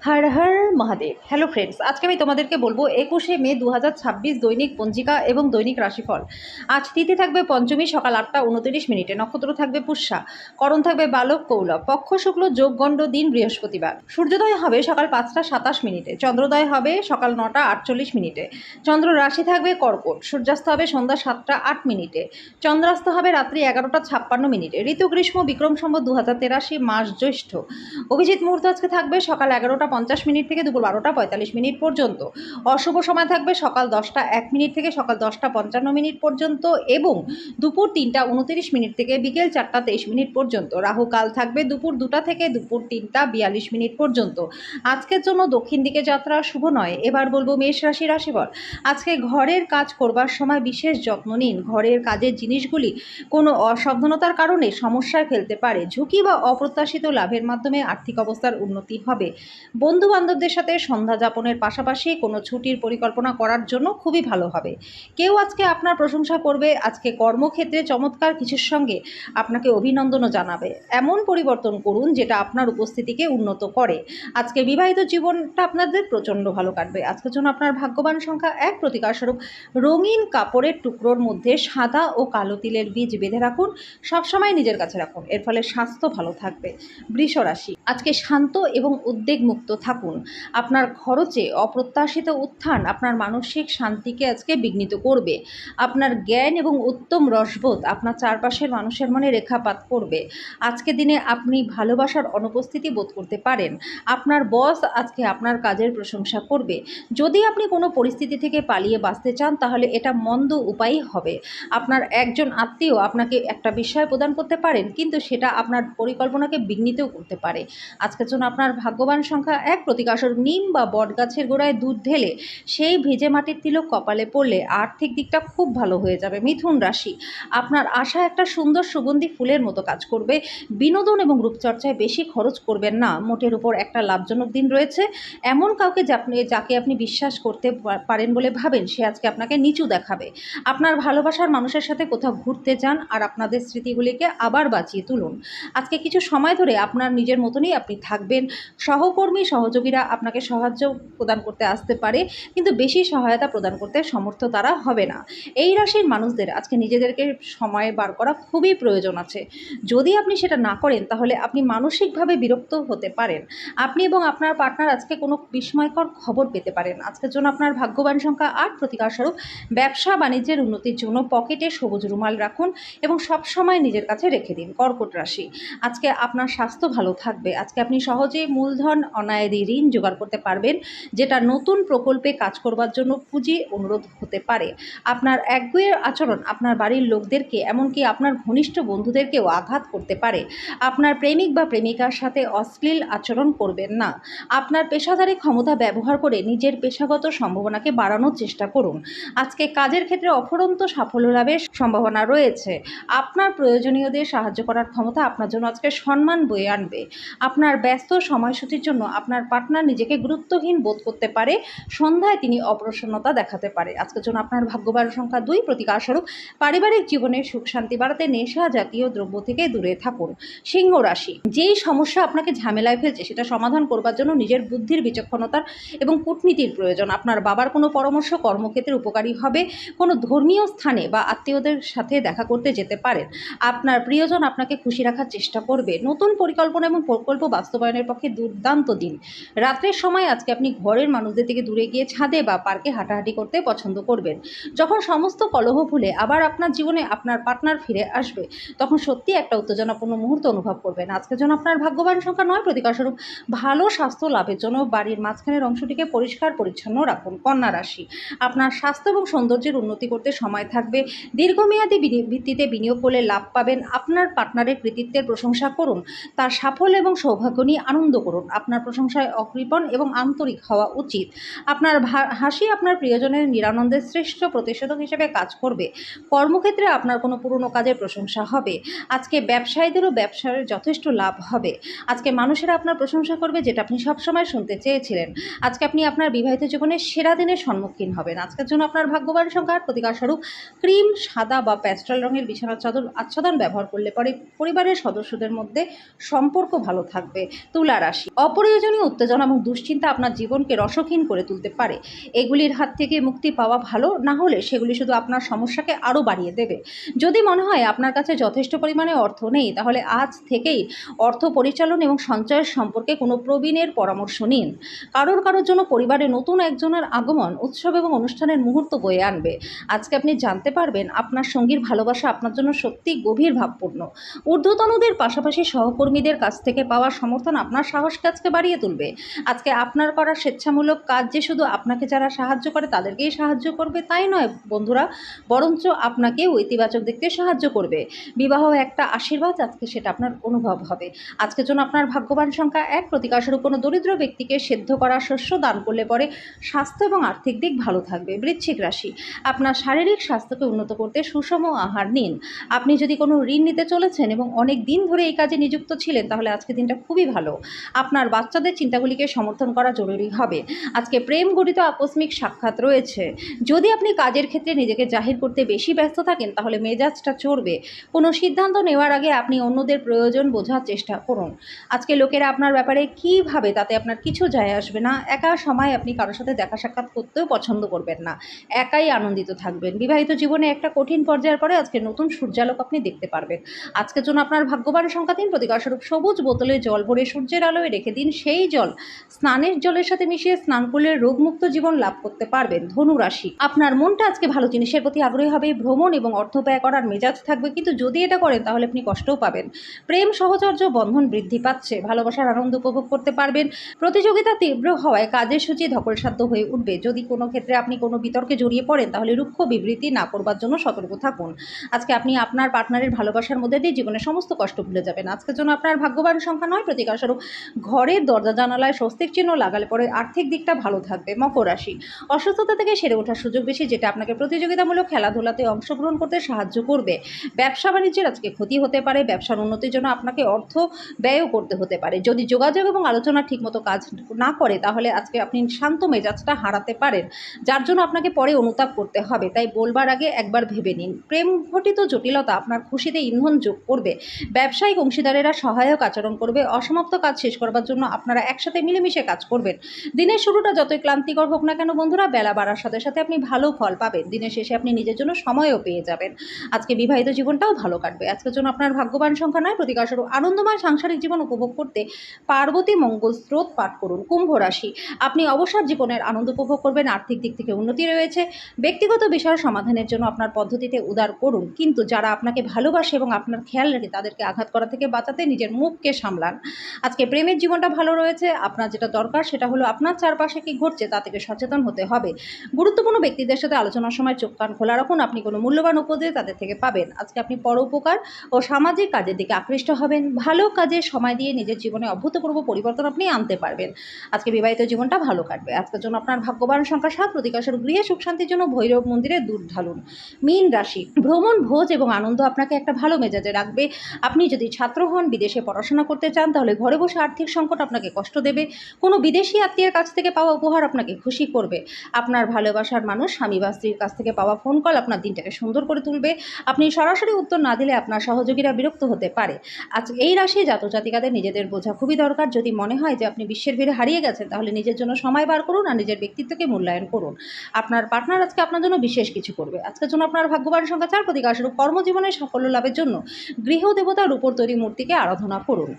Har Har Mahadev. Hello friends, আজকে আমি তোমাদেরকে বলবো 21শে মে 2026 দৈনিক পঞ্জিকা এবং দৈনিক রাশিফল। আজ তিথি থাকবে পঞ্চমী সকাল 8টা 29 মিনিটে, নক্ষত্র থাকবে পুষ্যা, করণ থাকবে বালক কৌলভ, পক্ষ শুক্ল, যোগগণ্ড, দিন বৃহস্পতিবার। সূর্যোদয় হবে সকাল 5টা 27 মিনিটে, চন্দ্রোদয় হবে সকাল 9টা 48 মিনিটে। চন্দ্র রাশি থাকবে কর্কট, সূর্যাস্ত হবে সন্ধ্যা 7টা 8 মিনিটে, চন্দ্রাস্ত হবে রাত্রি 11টা 56 মিনিটে। ঋতু গ্রীষ্ম, বিক্রম সম্বত 2083, মাস জ্যৈষ্ঠ। অভিজিৎ মুহূর্ত আজকে থাকবে সকাল 11টা 50 মিনিট থেকে দুপুর 12টা 45 মিনিট পর্যন্ত। অশুভ সময় থাকবে সকাল 10টা 1 মিনিট থেকে সকাল 10টা 55 মিনিট পর্যন্ত এবং দুপুর 3টা 29 মিনিট থেকে বিকেল 4টা 23 মিনিট পর্যন্ত। রাহু কাল থাকবে দুপুর 2টা থেকে দুপুর 3টা 42 মিনিট পর্যন্ত। আজকের জন্য দক্ষিণ দিকে যাত্রা শুভ নয়। এবার বলবো মেষ রাশি রাশিফল। আজকে ঘরের কাজ করবার সময় বিশেষ যত্ন নিন। ঘরের কাজের জিনিসগুলি কোনো অসাবধানতার কারণে সমস্যায় ফেলতে পারে। ঝুঁকি বা অপ্রত্যাশিত লাভের মাধ্যমে আর্থিক অবস্থার উন্নতি হবে। বন্ধু বান্ধবদের সাথে সন্ধ্যা যাপনের পাশাপাশি কোনো ছুটির পরিকল্পনা করার জন্য খুবই ভালো হবে। কেউ আজকে আপনার প্রশংসা করবে। আজকে কর্মক্ষেত্রে চমৎকার কিছুর সঙ্গে আপনাকে অভিনন্দনও জানাবে। এমন পরিবর্তন করুন যেটা আপনার উপস্থিতিকে উন্নত করে। আজকে বিবাহিত জীবনটা আপনাদের প্রচণ্ড ভালো কাটবে। আজকের জন্য আপনার ভাগ্যবান সংখ্যা 1, প্রতিকারস্বরূপ রঙিন কাপড়ের টুকরোর মধ্যে সাদা ও কালো তিলের বীজ বেঁধে রাখুন, সবসময় নিজের কাছে রাখুন। এর ফলে স্বাস্থ্য ভালো থাকবে। বৃষ রাশি, আজকে শান্ত এবং উদ্বেগমুক্ত থাকুন। আপনার খরচে অপ্রত্যাশিত উত্থান আপনার মানসিক শান্তিকে আজকে বিঘ্নিত করবে। আপনার জ্ঞান এবং উত্তম রসবোধ আপনার চারপাশের মানুষের মনে রেখাপাত করবে। আজকে দিনে আপনি ভালোবাসার অনুপস্থিতি বোধ করতে পারেন। আপনার বস আজকে আপনার কাজের প্রশংসা করবে। যদি আপনি কোনো পরিস্থিতি থেকে পালিয়ে বাঁচতে চান তাহলে এটা মন্দ উপায়ই হবে। আপনার একজন আত্মীয় আপনাকে একটা বিষয় প্রদান করতে পারেন, কিন্তু সেটা আপনার পরিকল্পনাকে বিঘ্নিতও করতে পারে। আজকের জন্য আপনার ভাগ্যবান সংখ্যা 1, প্রতিকারস্বরূপ নিম বা বটগাছের গোড়ায় দুধ ঢেলে সেই ভেজে মাটির তিলক কপালে পড়লে আর্থিক দিকটা খুব ভালো হয়ে যাবে। মিথুন রাশি, আপনার আশা একটা সুন্দর সুগন্ধি ফুলের মতো কাজ করবে। বিনোদন এবং রূপচর্চায় বেশি খরচ করবেন না। মোটের উপর একটা লাভজনক দিন রয়েছে। এমন কাউকে যাকে আপনি বিশ্বাস করতে পারেন বলে ভাবেন, সে আজকে আপনাকে নিচু দেখাবে। আপনার ভালোবাসার মানুষের সাথে কোথাও ঘুরতে যান আর আপনাদের স্মৃতিগুলিকে আবার বাঁচিয়ে তুলুন। আজকে কিছু সময় ধরে আপনার নিজের মতনই আপনি থাকবেন। সহকর্মী সহযোগীরা আপনাকে সাহায্য প্রদান করতে আসতে পারে, কিন্তু বেশি সহায়তা প্রদান করতে সমর্থ তারা হবে না। এই রাশির মানুষদের আজকে নিজেদেরকে সময় বার করা খুবই প্রয়োজন আছে। যদি আপনি সেটা না করেন তাহলে আপনি মানসিকভাবে বিরক্ত হতে পারেন। আপনি এবং আপনার পার্টনার আজকে কোনো বিস্ময়কর খবর পেতে পারেন। আজকের জন্য আপনার ভাগ্যবান সংখ্যা 8, প্রতিকারস্বরূপ ব্যবসা বাণিজ্যের উন্নতির জন্য পকেটে সবুজ রুমাল রাখুন এবং সবসময় নিজের কাছে রেখে দিন। কর্কট রাশি, আজকে আপনার স্বাস্থ্য ভালো থাকবে। আজকে আপনি সহজে মূলধন অনায়াদি ঋণ জোগাড় করতে পারবেন, যেটা নতুন প্রকল্পে কাজ করবার জন্য পুঁজি অনুরোধ হতে পারে। আপনার একগুঁয়ে আচরণ আপনার বাড়ির লোকদেরকে, এমনকি আপনার ঘনিষ্ঠ বন্ধুদেরকেও আঘাত করতে পারে। আপনার প্রেমিক বা প্রেমিকার সাথে অশ্লীল আচরণ করবেন না। আপনার পেশাদারী ক্ষমতা ব্যবহার করে নিজের পেশাগত সম্ভাবনাকে বাড়ানোর চেষ্টা করুন। আজকে কাজের ক্ষেত্রে অফুরন্ত সাফল্য লাভের সম্ভাবনা রয়েছে। আপনার প্রয়োজনীয়দের সাহায্য করার ক্ষমতা আপনার জন্য আজকে সম্মান বয়ে আনবে। আপনার ব্যস্ত সময়সূচির জন্য আপনার পার্টনার নিজেকে গুরুত্বহীন বোধ করতে পারে। সন্ধ্যায় তিনি অপ্রসন্নতা দেখাতে পারে। আজকের জন্য আপনার ভাগ্যবান সংখ্যা 2, প্রতিকারস্বরূপ পারিবারিক জীবনে সুখ শান্তি বাড়াতে নেশা জাতীয় দ্রব্য থেকে দূরে থাকুন। সিংহ রাশি, যেই সমস্যা আপনাকে ঝামেলায় ফেলছে সেটা সমাধান করবার জন্য নিজের বুদ্ধির, বিচক্ষণতার এবং কূটনীতির প্রয়োজন। আপনার বাবার কোনো পরামর্শ কর্মক্ষেত্রে উপকারী হবে। কোনো ধর্মীয় স্থানে বা আত্মীয়দের সাথে দেখা করতে যেতে পারেন। আপনার প্রিয়জন আপনাকে খুশি রাখার চেষ্টা করবে। নতুন পরিকল্পনা এবং প্রকল্প বাস্তবায়নের পক্ষে দুর্দান্ত দিন। রাত্রের সময় আজকে আপনি ঘরের মানুষদের থেকে দূরে গিয়ে ছাদে বা পার্কে হাঁটাহাঁটি করতে পছন্দ করবেন। যখন সমস্ত কলহ ভুলে আবার আপনার জীবনে আপনার পার্টনার ফিরে আসবে, তখন সত্যি একটা উত্তেজনাপূর্ণ মুহূর্ত অনুভব করবেন। আজকের জন্য আপনার ভাগ্যবান সংখ্যা 9, প্রতিকারস্বরূপ ভালো স্বাস্থ্য লাভের জন্য বাড়ির মাঝখানের অংশটিকে পরিষ্কার পরিচ্ছন্ন রাখুন। কন্যা রাশি, আপনার স্বাস্থ্য এবং সৌন্দর্যের উন্নতি করতে সময় থাকবে। দীর্ঘমেয়াদী ভিত্তিতে বিনিয়োগ করলে লাভ পাবেন। আপনার পার্টনারের কৃতিত্বের প্রশংসা করুন, তার সাফল্য এবং সৌভাগ্য নিয়ে আনন্দ করুন। আপনার প্রশংসায় অকৃপণ এবং আন্তরিক হওয়া উচিত। আপনার হাসি আপনার প্রিয়জনের নিরানন্দের শ্রেষ্ঠ প্রতিষেধক হিসেবে কাজ করবে। কর্মক্ষেত্রে আপনার কোনো পুরনো কাজের প্রশংসা হবে। আজকে ব্যবসায়ীদেরও ব্যবসার যথেষ্ট লাভ হবে। আজকে মানুষেরা আপনার প্রশংসা করবে, যেটা আপনি সবসময় শুনতে চেয়েছিলেন। আজকে আপনি আপনার বিবাহিত জীবনের সেরা দিনের সম্মুখীন হবেন। আজকের জন্য আপনার ভাগ্যবান সংখ্যা, প্রতিকারস্বরূপ ক্রিম, সাদা বা প্যাস্টেল রঙের বিছানার চাদর আচ্ছাদন ব্যবহার করলে পরে পরিবারের সদস্যদের মধ্যে সম্পর্ক ভালো থাকবে। তুলা রাশি, অপ্রয়োজনীয় অপ্রয়োজনীয় উত্তেজনা এবং দুশ্চিন্তা আপনার জীবনকে রসহীন করে তুলতে পারে। এগুলির হাত থেকে মুক্তি পাওয়া ভালো, না হলে সেগুলি শুধু আপনার সমস্যাকে আরও বাড়িয়ে দেবে। যদি মনে হয় আপনার কাছে যথেষ্ট পরিমাণে অর্থ নেই, তাহলে আজ থেকেই অর্থ পরিচালন এবং সঞ্চয়ের সম্পর্কে কোনো প্রবীণের পরামর্শ নিন। কারোর জন্য পরিবারে নতুন একজনের আগমন উৎসব এবং অনুষ্ঠানের মুহূর্ত বয়ে আনবে। আজকে আপনি জানতে পারবেন আপনার সঙ্গীর ভালোবাসা আপনার জন্য সত্যিই গভীর ভাবপূর্ণ। ঊর্ধ্বতনদের পাশাপাশি সহকর্মীদের কাছ থেকে পাওয়া সমর্থন আপনার সাহসকে আজকে বাড়িয়ে তুলবে। আজকে আপনার করা স্বেচ্ছামূলক কাজ যে শুধু আপনাকে যারা সাহায্য করে তাদেরকেই সাহায্য করবে তাই নয় বন্ধুরা, বরঞ্চ আপনাকেও ইতিবাচক দেখতে সাহায্য করবে। বিবাহ একটা আশীর্বাদ, আজকে সেটা আপনার অনুভব হবে। আজকের জন্য আপনার ভাগ্যবান সংখ্যা 1। প্রতিকারস্বরূপ কোনো দরিদ্র ব্যক্তিকে সেদ্ধ করা শস্য দান করলে পরে স্বাস্থ্য এবং আর্থিক দিক ভালো থাকবে। বৃশ্চিক রাশি, আপনার শারীরিক স্বাস্থ্যকে উন্নত করতে সুষম আহার নিন। আপনি যদি কোনো ঋণ নিতে চলেছেন এবং অনেক দিন ধরে এই কাজে নিযুক্ত ছিলেন, তাহলে আজকে দিনটা খুবই ভালো। আপনার বাচ্চাদের চিন্তাগুলিকে সমর্থন করা জরুরি হবে। আজকে প্রেম গঠিত আকস্মিক সাক্ষাৎ রয়েছে। যদি আপনি কাজের ক্ষেত্রে নিজেকে জাহির করতে বেশি ব্যস্ত থাকেন, তাহলে মেজাজটা চড়বে। কোনো সিদ্ধান্ত নেওয়ার আগে আপনি অন্যদের প্রয়োজন বোঝার চেষ্টা করুন। আজকে লোকেরা আপনার ব্যাপারে কী ভাবে তাতে আপনার কিছু যায় আসবে না। একা সময় আপনি কারোর সাথে দেখা সাক্ষাৎ করতেও পছন্দ করবেন না, একাই আনন্দিত থাকবেন। বিবাহিত জীবনে একটা কঠিন পর্যায়ের পরে আজকে নতুন সূর্যালোক আপনি দেখতে পারবেন। আজকের জন্য আপনার ভাগ্যবান সংখ্যা 3। প্রতিকারস্বরূপ সবুজ বোতলে জল ভরে সূর্যের আলোয় রেখে দিন। সেই জল স্নানের জলের সাথে মিশিয়ে স্নান করলে রোগমুক্ত জীবন লাভ করতে পারবেন। ধনু রাশি, আপনার মনটা আজকে ভালো জিনিসের প্রতি আগ্রহী হবে। ভ্রমণ এবং অর্থ ব্যয় করার মেজাজ থাকবে, কিন্তু যদি এটা করেন তাহলে আপনি কষ্টও পাবেন। প্রেম সহচর্য বন্ধন বৃদ্ধি পাচ্ছে, ভালোবাসার আনন্দ উপভোগ করতে পারবেন। প্রতিযোগিতা তীব্র হওয়ায় কাজের সূচি ধকলসাধ্য হয়ে উঠবে। যদি কোনো ক্ষেত্রে আপনি কোনো বিতর্কে জড়িয়ে পড়েন, তাহলে রুক্ষ বিবৃতি না করবার জন্য সতর্ক থাকুন। আজকে আপনি আপনার পার্টনারের ভালোবাসার মধ্যে দিয়ে জীবনের সমস্ত কষ্ট ভুলে যাবেন। আজকের জন্য আপনার ভাগ্যবান সংখ্যা 9। প্রতিকারস্বরূপ ঘরের দরজা জানালায় স্বস্তিক চিহ্ন লাগালে পরে আর্থিক দিকটা ভালো থাকবে। মকর রাশি, অসুস্থতা থেকে সেরে ওঠার সুযোগ বেশি, যেটা আপনাকে প্রতিযোগিতামূলক খেলাধুলাতে অংশগ্রহণ করতে সাহায্য করবে। ব্যবসা বাণিজ্যের আজকে ক্ষতি হতে পারে। ব্যবসার উন্নতির জন্য আপনাকে অর্থ ব্যয়ও করতে হতে পারে। যদি যোগাযোগ এবং আলোচনা ঠিকমতো কাজ না করে, তাহলে আজকে আপনি শান্ত মেজাজটা হারাতে পারেন, যার জন্য আপনাকে পরে অনুতাপ করতে হবে। তাই বলবার আগে একবার ভেবে নিন। প্রেম ঘটিত জটিলতা আপনার খুশিতে ইন্ধন যোগ করবে। ব্যবসায়িক অংশীদারেরা সহায়ক আচরণ করবে। অসমাপ্ত কাজ শেষ করবার জন্য আপনারা একসাথে মিলেমিশে কাজ করবেন। দিনের শুরুটা যতই ক্লান্তিকর হোক না কেন বন্ধুরা, বেলা বাড়ার সাথে সাথে আপনি ভালো ফল পাবেন। দিনের শেষে আপনি নিজের জন্য সময়ও পেয়ে যাবেন। আজকে বিবাহিত জীবনটাও ভালো কাটবে। আজকের জন্য আপনার ভাগ্যবান সংখ্যা 9। প্রতিকারস্বরূপ আনন্দময় সাংসারিক জীবন উপভোগ করতে পার্বতী মঙ্গল স্রোত পাঠ করুন। কুম্ভ রাশি, আপনি অবসর জীবনের আনন্দ উপভোগ করবেন। আর্থিক দিক থেকে উন্নতি রয়েছে। ব্যক্তিগত বিষয় সমাধানের জন্য আপনার পদ্ধতিতে উদার করুন, কিন্তু যারা আপনাকে ভালোবাসে এবং আপনার খেয়াল রাখে তাদেরকে আঘাত করা থেকে বাঁচাতে নিজের মুখকে সামলান। আজকে প্রেমের জীবনটা ভালো রয়েছে। আপনার যেটা দরকার সেটা হলো আপনার চারপাশে কি ঘটছে তা থেকে সচেতন হতে হবে। গুরুত্বপূর্ণ ব্যক্তিদের সাথে আলোচনার সময় চোখ কান খোলা রাখুন। আপনি কোনো মূল্যবান উপদেশ তাদের থেকে পাবেন। আজকে আপনি পরোপকার ও সামাজিক কাজের দিকে আকৃষ্ট হবেন। ভালো কাজে সময় দিয়ে নিজের জীবনে অভূতপূর্ব পরিবর্তন আপনি আনতে পারবেন। আজকে বিবাহিত জীবনটা ভালো কাটবে। আজকের জন্য আপনার ভাগ্যবান সংখ্যা 7। প্রতিকারস্বরূপ গৃহে সুখ শান্তির জন্য ভৈরব মন্দিরে দুধ ঢালুন। মীন রাশি, ভ্রমণ ভোজ এবং আনন্দ আপনাকে একটা ভালো মেজাজে রাখবে। আপনি যদি ছাত্র হন, বিদেশে পড়াশোনা করতে চান, তাহলে ঘরে বসে আর্থিক সংকট আপনাকে কষ্ট দেবে। কোনো বিদেশি আত্মীয়ের কাছ থেকে পাওয়া উপহার আপনাকে খুশি করবে। আপনার ভালোবাসার মানুষ স্বামী বা স্ত্রীর কাছ থেকে পাওয়া ফোন কল আপনার দিনটাকে সুন্দর করে তুলবে। আপনি সরাসরি উত্তর না দিলে আপনার সহযোগীরা বিরক্ত হতে পারে। আজ এই রাশি জাতক জাতিকাদের নিজেদের বোঝা খুবই দরকার। যদি মনে হয় যে আপনি বিশ্বের ভিড়ে হারিয়ে গেছেন, তাহলে নিজের জন্য সময় বার করুন আর নিজের ব্যক্তিত্বকে মূল্যায়ন করুন। আপনার পার্টনার আজকে আপনার জন্য বিশেষ কিছু করবে। আজকের জন্য আপনার ভাগ্যবান সংখ্যা 4। প্রতিকারস্বরূপ কর্মজীবনের সাফল্য লাভের জন্য গৃহদেবতার উপর তৈরি মূর্তিকে আরাধনা করুন।